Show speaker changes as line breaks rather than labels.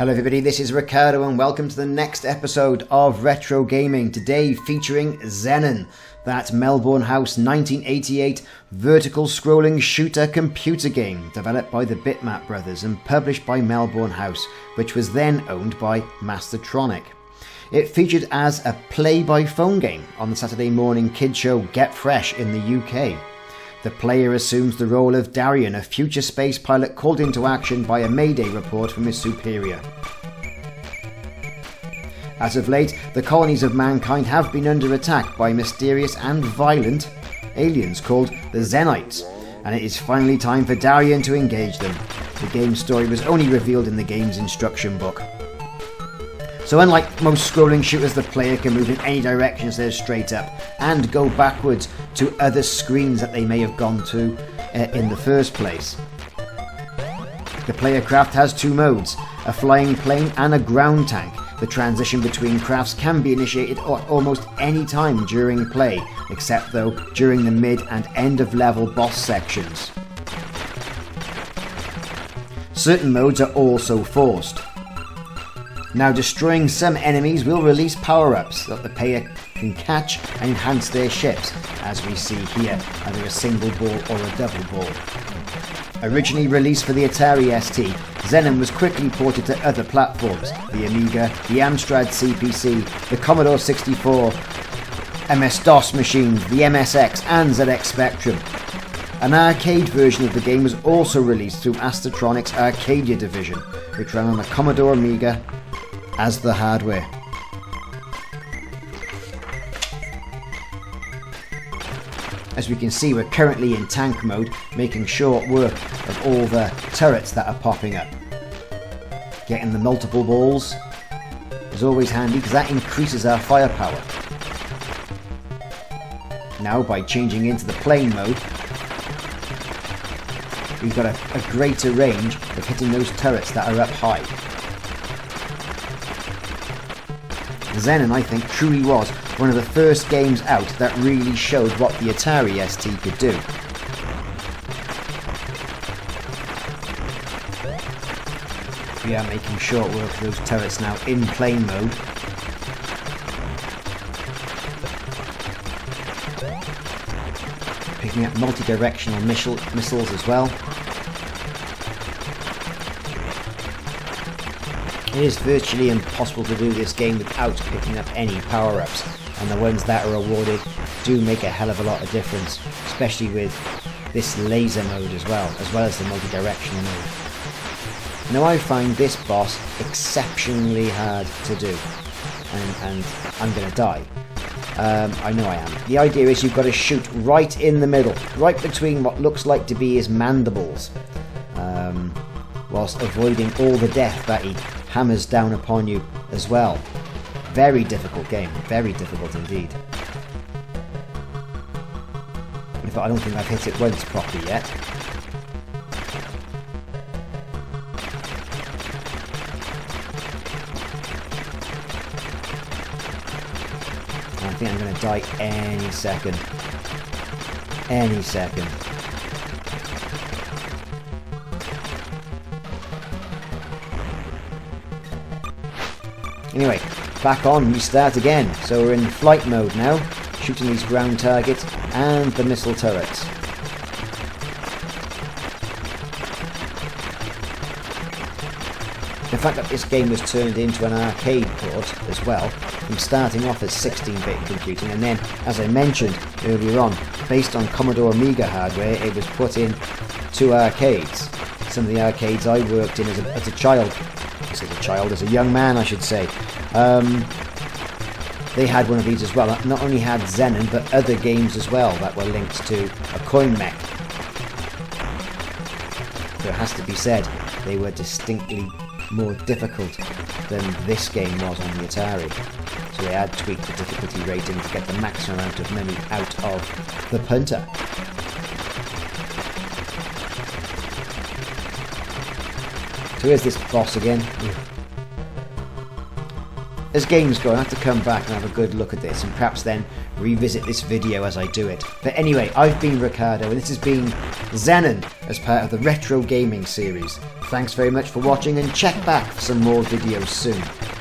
Hello everybody, this is Ricardo and welcome to the next episode of Retro Gaming. Today featuring Xenon, that Melbourne House 1988 vertical scrolling shooter computer game developed by the Bitmap Brothers and published by Melbourne House, which was then owned by Mastertronic. It featured as a play-by-phone game on the Saturday morning kid show Get Fresh in the UK. The player assumes the role of Darrian, a future space pilot called into action by a mayday report from his superior. As of late, the colonies of mankind have been under attack by mysterious and violent aliens called the Xenites, and it is finally time for Darrian to engage them. The game's story was only revealed in the game's instruction book. So unlike most scrolling shooters, the player can move in any direction instead of straight up, and go backwards to other screens that they may have gone to in the first place. The player craft has two modes, a flying plane and a ground tank. The transition between crafts can be initiated at almost any time during play, except though during the mid and end of level boss sections. Certain modes are also forced. Now, destroying some enemies will release power-ups that the player can catch and enhance their ships, as we see here, either a single ball or a double ball. Originally released for the Atari ST, Xenon was quickly ported to other platforms, the Amiga, the Amstrad CPC, the Commodore 64, MS-DOS machines, the MSX and ZX Spectrum. An arcade version of the game was also released through Mastertronic's Arcadia division, which ran on the Commodore Amiga as the hardware. As we can see, we're currently in tank mode, making short work of all the turrets that are popping up. Getting the multiple balls is always handy because that increases our firepower. Now, by changing into the plane mode, we've got a greater range of hitting those turrets that are up high. Xenon, I think, truly was one of the first games out that really showed what the Atari ST could do. We are making short work of those turrets now in plane mode. Picking up multi-directional missiles as well. It is virtually impossible to do this game without picking up any power-ups, and the ones that are awarded do make a hell of a lot of difference, especially with this laser mode as well as the multi-directional mode. Now, I find this boss exceptionally hard to do, and I'm going to die. I know I am. The idea is you've got to shoot right in the middle, right between what looks like to be his mandibles, whilst avoiding all the death that he hammers down upon you as well. Very difficult game, very difficult indeed. In fact, I don't think I've hit it once properly yet. I think I'm going to die any second. Any second. Anyway, back on, we start again. So we're in flight mode now, shooting these ground targets and the missile turrets. The fact that this game was turned into an arcade port as well, from starting off as 16-bit computing, and then, as I mentioned earlier on, based on Commodore Amiga hardware, it was put in to arcades. Some of the arcades I worked in as a child, as a young man I should say, they had one of these as well. Not only had Xenon, but other games as well that were linked to a coin mech. So it has to be said, they were distinctly more difficult than this game was on the Atari. So they had tweaked the difficulty rating to get the maximum amount of money out of the punter. So here's this boss again. as games go, I have to come back and have a good look at this and perhaps then revisit this video as I do it. But anyway, I've been Ricardo and this has been Xenon as part of the Retro Gaming series. Thanks very much for watching and check back for some more videos soon.